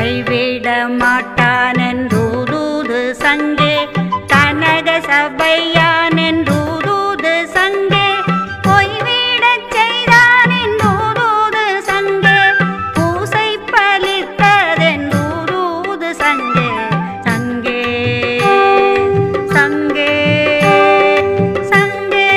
கைவிட மாட்டானென்றூது சங்கே கனக சபையானென்றூது சங்கே பொய்விடச் செய்தானென்றூது சங்கே பூசை பலித்ததென்றூது சங்கே சங்கே சங்கே சங்கே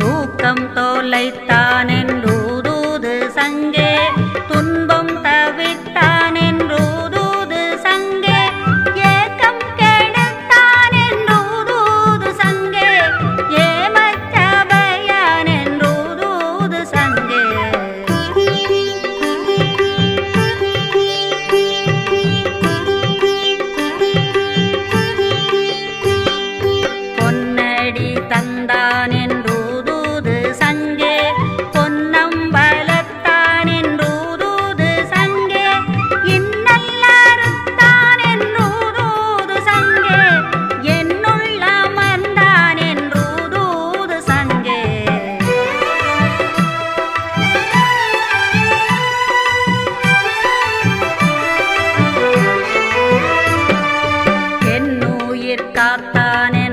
தூக்கம் தொலைத்தானென்றூது சங்கே துன்பம் தவிர்த்தானென்றூது சங்கே ஏக்கம் கெடுத்தானென்றூது சங்கே ஏமச்சபையானென்றூது சங்கே பொன்னடி தந்தானென்றூது சங்கே பொன்னம்பலத்தானென்றூது சங்கே இன்னல்லறுத்தானென்றூது சங்கே என்னுள்ள அமர்ந்தானென்றூது சங்கே என்னுயிர் காத்தானே